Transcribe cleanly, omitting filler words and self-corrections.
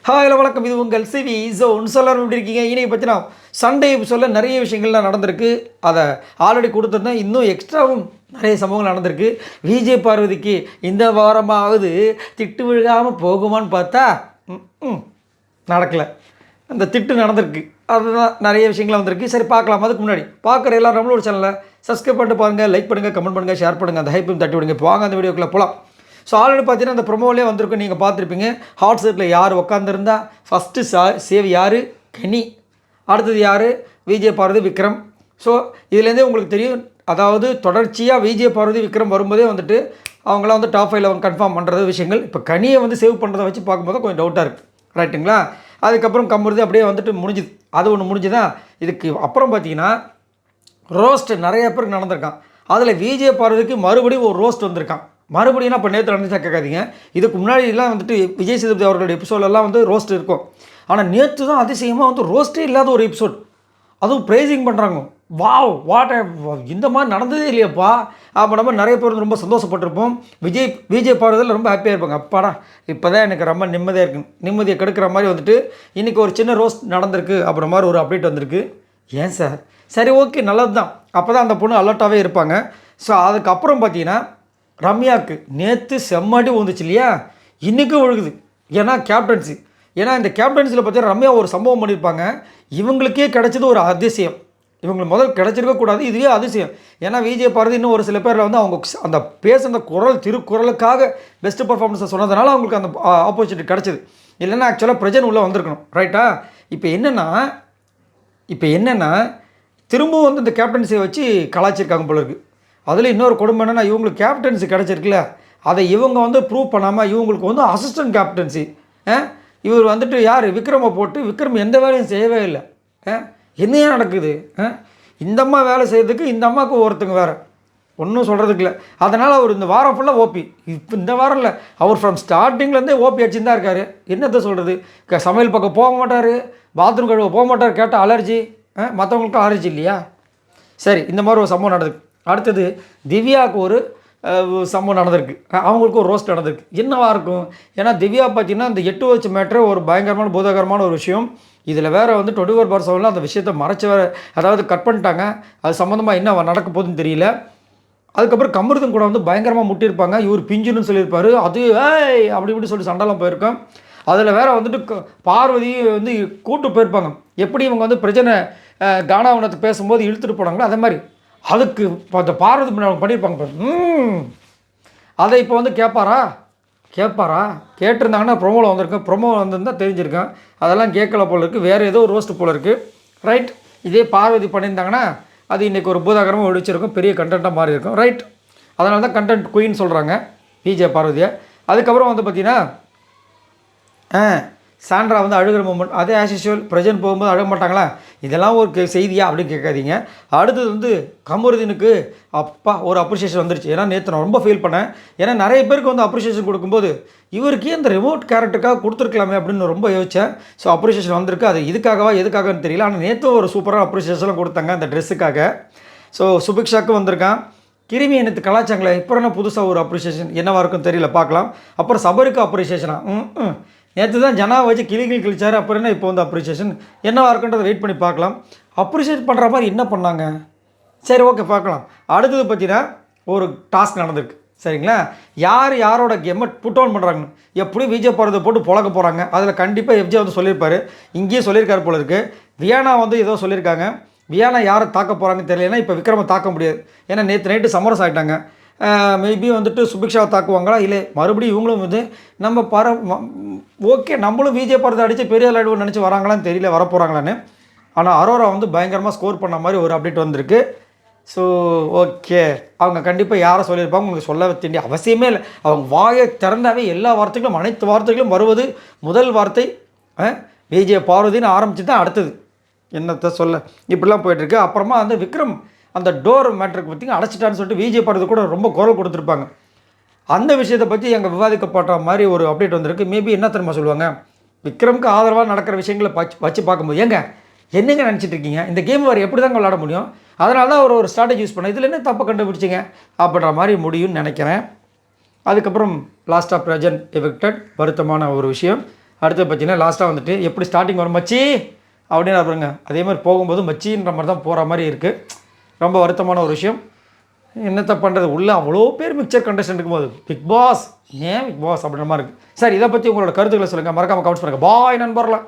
Hi வணக்கம், இது உங்கள் சிவி ஜோன். எல்லாரும் எப்படி இருக்கீங்க? இன்னைக்கு பற்றினா சண்டே சொல்ல நிறைய விஷயங்கள்லாம் நடந்திருக்கு. அதை ஆல்ரெடி கொடுத்துருந்தேன். இன்னும் எக்ஸ்ட்ராவும் நிறைய சம்பவங்கள் நடந்திருக்கு. விஜய் பார்வதிக்கு இந்த வாரமாவது திட்டு விழுகாமல் போகுமான்னு பார்த்தா நடக்கலை. அந்த திட்டு நடந்திருக்கு. அதுதான் நிறைய விஷயங்கள் வந்திருக்கு. சரி, பார்க்கலாம். அதுக்கு முன்னாடி பார்க்குற எல்லோரும் நம்மளோட சேனலை சப்ஸ்கிரைப் பண்ணிட்டு பாருங்கள், லைக் பண்ணுங்கள், கமெண்ட் பண்ணுங்கள், ஷேர் பண்ணுங்கள், அந்த ஹைப்பையும் தட்டி விடுங்க. இப்போ வாங்க அந்த வீடியோக்குள்ளே போகலாம். ஸோ ஆல்ரெடி பார்த்தீங்கன்னா அந்த ப்ரொமோவிலே வந்திருக்கும், நீங்கள் பார்த்துருப்பீங்க. ஹாட் சீட்டில் யார் உட்காந்துருந்தா ஃபஸ்ட்டு சேவ் யார்? கனி. அடுத்தது யார்? விஜய் பார்வதி, விக்ரம். ஸோ இதுலேருந்தே உங்களுக்கு தெரியும், அதாவது தொடர்ச்சியாக விஜய் பார்வதி, விக்ரம் வரும்போதே வந்துட்டு அவங்களாம் வந்து டாப் 5 கன்ஃபார்ம் பண்ணுறது விஷயங்கள். இப்போ கனியை வந்து சேவ் பண்ணுறதை வச்சு பார்க்கும்போது கொஞ்சம் டவுட்டாக இருக்குது, ரைட்டுங்களா? அதுக்கப்புறம் கம்புறது அப்படியே வந்துட்டு முடிஞ்சுது. அது ஒன்று முடிஞ்சுதான். இதுக்கு அப்புறம் பார்த்தீங்கன்னா ரோஸ்ட் நிறைய பேருக்கு நடந்திருக்கான். அதில் விஜய் பார்வதிக்கு மறுபடியும் ஒரு ரோஸ்ட் வந்திருக்கான். மறுபடியும் இப்போ நேற்று நடந்துச்சா கேட்காதீங்க. இதுக்கு முன்னாடிலாம் வந்துட்டு விஜய் சேதுபதி அவர்களுடைய எபிசோடெல்லாம் வந்து ரோஸ்ட் இருக்கும். ஆனால் நேற்று தான் அதிசயமாக வந்து ரோஸ்ட்டே இல்லாத ஒரு எபிசோட், அதுவும் ப்ரைஸிங் பண்ணுறாங்க. வாவ், வாட் இந்த மாதிரி நடந்ததே இல்லையாப்பா. அப்போ நம்ம நிறைய பேர் வந்து ரொம்ப சந்தோஷப்பட்டிருப்போம். விஜய் பார்வதில் ரொம்ப ஹாப்பியாக இருப்பாங்க. அப்பாடா, இப்போ தான் எனக்கு ரொம்ப நிம்மதியாக இருக்குது. நிம்மதியை கெடுக்கிற மாதிரி வந்துட்டு இன்றைக்கி ஒரு சின்ன ரோஸ்ட் நடந்திருக்கு அப்படின்ற மாதிரி ஒரு அப்டேட் வந்திருக்கு. ஏன் சார்? சரி, ஓகே, நல்லது தான். அப்போ தான் அந்த பொண்ணு அலர்ட்டாகவே இருப்பாங்க. ஸோ அதுக்கப்புறம் பார்த்தீங்கன்னா ரம்யாவுக்கு நேற்று செம்மாட்டி வந்துச்சு இல்லையா, இன்றைக்கும் ஒழுகுது. ஏன்னா கேப்டன்சி. ஏன்னா இந்த கேப்டன்சியில் பார்த்தீங்கன்னா ரம்யா ஒரு சம்பவம் பண்ணியிருப்பாங்க. இவங்களுக்கே கிடைச்சது ஒரு அதிசயம். இவங்களுக்கு முதல் கிடச்சிருக்கக்கூடாது, இதுவே அதிசயம். ஏன்னா விஜய் பார்வதி இன்னும் ஒரு சில பேரில் வந்து அவங்க அந்த பேசுகிற குரல் திருக்குறளுக்காக பெஸ்ட்டு பர்ஃபார்மன்ஸை சொன்னதுனால அவங்களுக்கு அந்த ஆப்பர்ச்சுனிட்டி கிடச்சிது. இல்லைன்னா ஆக்சுவலாக பிரஜன் உள்ளே வந்திருக்கணும், ரைட்டா? இப்போ என்னென்னா திரும்பவும் வந்து இந்த கேப்டன்சியை வச்சு கலாச்சிருக்காங்க போல இருக்குது. அதில் இன்னொரு கொடுமை என்னென்னா, இவங்களுக்கு கேப்டன்சி கிடச்சிருக்குல்ல, அதை இவங்க வந்து ப்ரூவ் பண்ணாமல் இவங்களுக்கு வந்து அசிஸ்டன்ட் கேப்டன்சி. இவர் வந்துட்டு யார்? விக்ரமை போட்டு விக்ரம் எந்த வேலையும் செய்யவே இல்லை. என்னையா நடக்குது? இந்த அம்மா வேலை செய்கிறதுக்கு இந்த அம்மாவுக்கு ஒருத்தங்க வேறு ஒன்றும் சொல்கிறதுக்கு இல்லை. அதனால் அவர் இந்த வாரம் ஃபுல்லாக ஓபி. இப்போ இந்த வாரம் இல்லை, அவர் ஃப்ரம் ஸ்டார்டிங்லேருந்தே ஓபி அடிச்சுன்னு தான் இருக்கார். என்னத்தை சொல்கிறது? சமையல் பக்கம் போக மாட்டார், பாத்ரூம் கழுவ போக மாட்டார். கேட்டால் அலர்ஜி. மற்றவங்களுக்கும் அலர்ஜி இல்லையா? சரி, இந்த மாதிரி ஒரு சம்பவம் நடக்குது. அடுத்தது திவ்யாவுக்கு ஒரு சம்பவம் நடந்திருக்கு. அவங்களுக்கு ஒரு ரோஸ்ட் நடந்திருக்கு. என்னவாக இருக்கும்? ஏன்னா திவ்யா பார்த்தீங்கன்னா இந்த 8 வச்ச மேட்ரு ஒரு பயங்கரமான பூதகரமான ஒரு விஷயம். இதில் வேறு வந்து 24/7 அந்த விஷயத்தை மறைச்சி வேறு, அதாவது கட் பண்ணிட்டாங்க. அது சம்மந்தமாக என்ன நடக்க போகுதுன்னு தெரியல. அதுக்கப்புறம் கமருதன் கூட வந்து பயங்கரமாக முட்டியிருப்பாங்க. இவர் பிஞ்சுன்னு சொல்லியிருப்பார். அது அப்படி இப்படி சொல்லி சண்டைலாம் போயிருக்கோம். அதில் வேறு வந்துட்டு பார்வதி வந்து கூட்டு போயிருப்பாங்க. எப்படி இவங்க வந்து பிரச்சனை கானாவனத்தை பேசும்போது இழுத்துட்டு போனாங்களோ அதே மாதிரி அதுக்கு அந்த பார்வதி பண்ணியிருப்பாங்க. அதை இப்போ வந்து கேட்பாரா கேட்டிருந்தாங்கன்னா ப்ரொமோவில் வந்திருக்கேன். ப்ரொமோவில் வந்திருந்தால் தெரிஞ்சிருக்கேன். அதெல்லாம் கேட்கல போல இருக்குது. வேறு ஏதோ ஒரு ரோஸ்ட் போல் இருக்குது, ரைட்? இதே பார்வதி பண்ணியிருந்தாங்கன்னா அது இன்றைக்கி ஒரு பூதாகரமாக ஒழிச்சிருக்கும், பெரிய கண்டென்ட்டாக மாறி இருக்கும், ரைட்? அதனால தான் கண்டென்ட் குயின் சொல்கிறாங்க விஜய் பார்வதியை. அதுக்கப்புறம் வந்து பார்த்திங்கன்னா சாண்ட்ரா வந்து அழுகிற மூமெண்ட், அதே ஆஸ் யூஷுவல். பிரஜன் போகும்போது அழுக மாட்டாங்களா? இதெல்லாம் ஒரு செய்தியா அப்படின்னு கேட்காதீங்க. அடுத்தது வந்து கமருதீனுக்கு அப்பா ஒரு அப்ரிஷியேஷன் வந்துருச்சு. ஏன்னா நேற்று நான் ரொம்ப ஃபீல் பண்ணேன். ஏன்னா நிறைய பேருக்கு வந்து அப்ரிஷியேஷன் கொடுக்கும்போது இவருக்கே இந்த ரிமோட் கேரக்டருக்காக கொடுத்துருக்கலாமே அப்படின்னு ரொம்ப யோசித்தேன். ஸோ அப்ரிஷியேஷன் வந்திருக்கு. அது எதுக்காகன்னு தெரியல. ஆனால் நேற்று ஒரு சூப்பராக அப்ரிஷியேஷன்லாம் கொடுத்தாங்க அந்த ட்ரெஸ்ஸுக்காக. ஸோ சுபிக்ஷாவுக்கு வந்திருக்கான். கிருமி நேற்று கலாச்சாங்களே, இப்போ என்ன புதுசாக ஒரு அப்ரிஷியேஷன் என்னவாக இருக்குன்னு தெரியல, பார்க்கலாம். அப்புறம் சபருக்கு அப்ரிஷியேஷனாக நேற்று தான் ஜனா வச்சு கிழிச்சார். அப்புறம் என்ன இப்போ வந்து அப்ரிஷியேஷன் என்னவாக இருக்குன்றதை வெயிட் பண்ணி பார்க்கலாம். அப்ரிஷியேட் பண்ணுற மாதிரி என்ன பண்ணாங்க? சரி, ஓகே, பார்க்கலாம். அடுத்தது பார்த்தீங்கன்னா ஒரு டாஸ்க் நடந்திருக்கு, சரிங்களா? யாரோட கேமை புட் ஆன் பண்ணுறாங்கன்னு எப்படி விஜய் போகிறத போட்டு புழக்க போகிறாங்க. அதில் கண்டிப்பாக எஃப்ஜே வந்து சொல்லியிருப்பார், இங்கேயே சொல்லியிருக்காரு போல இருக்குது. வியானா வந்து ஏதோ சொல்லியிருக்காங்க. வியானா யாரை தாக்க போகிறாங்கன்னு தெரியலன்னா இப்போ விக்ரமை தாக்க முடியாது. ஏன்னா நேற்று நைட்டு சமரஸ் ஆகிட்டாங்க. மேபி வந்துட்டு சுபிக்ஷாவை தாக்குவாங்களா, இல்லை மறுபடியும் இவங்களும் வந்து நம்ம ஓகே நம்மளும் விஜய் பார்வதி அடித்து பெரிய ஆளாடுவோம் நினச்சி வராங்களான்னு தெரியல, வரப்போகிறாங்களான்னு. ஆனால் அரோரா வந்து பயங்கரமாக ஸ்கோர் பண்ண மாதிரி ஒரு அப்டேட் வந்திருக்கு. ஸோ ஓகே, அவங்க கண்டிப்பாக யாரை சொல்லியிருப்பாங்க உங்களுக்கு சொல்ல வேண்டிய அவசியமே இல்லை. அவங்க வாயை திறந்தாவே எல்லா வார்த்தைகளும் அனைத்து வார்த்தைகளும் வருவது முதல் வார்த்தை விஜய் பார்வதின்னு ஆரம்பிச்சு தான் அடுத்தது என்னத்தை சொல்ல இப்படிலாம் போயிட்டுருக்கு. அப்புறமா வந்து விக்ரம் அந்த டோர் மேட்ருக்கு பார்த்திங்கன்னா அடைச்சிட்டான்னு சொல்லிட்டு விஜய் பார்வதி கூட ரொம்ப குரல் கொடுத்துருப்பாங்க. அந்த விஷயத்தை பற்றி எங்கள் விவாதிக்கப்படுற மாதிரி ஒரு அப்டேட் வந்திருக்கு. மேபி என்ன தெரியுமா சொல்லுவாங்க, விக்ரமுக்கு ஆதரவாக நடக்கிற விஷயங்களை வச்சு பார்க்கும்போது என்னங்க நினச்சிட்டு இருக்கீங்க, இந்த கேம் வேறு எப்படி தாங்க விளாட முடியும்? அதனால தான் ஒரு ஸ்ட்ராட்டஜி யூஸ் பண்ண, இதில் என்ன தப்பை கண்டுபிடிச்சிங்க அப்படின்ற மாதிரி முடியும்னு நினைக்கிறேன். அதுக்கப்புறம் லாஸ்ட் ஆஃப் பிரஜன் எவிக்டட், வருத்தமான ஒரு விஷயம். அடுத்து பார்த்தீங்கன்னா லாஸ்ட்டாக வந்துட்டு எப்படி ஸ்டார்டிங் வரும் மச்சி அப்படின்னு பாருங்க, அதே மாதிரி போகும்போது மச்சின்ற மாதிரி தான் போகிற மாதிரி இருக்குது. ரொம்ப வருத்தமான ஒரு விஷயம். என்னத்தை பண்ணுறது, உள்ளே அவ்வளோ பேர் மிக்சர் கண்டஸ்டன்ட் இருக்கும்போது பிக் பாஸ் ஏன் பிக் பாஸ் அப்படின்ற மாதிரி இருக்குது. சார் இதை பற்றி உங்களோட கருத்துக்களை சொல்லுங்கள், மறக்காமல் கமெண்ட்ஸ் பண்ணுங்கள். பாய் நண்பர்களே.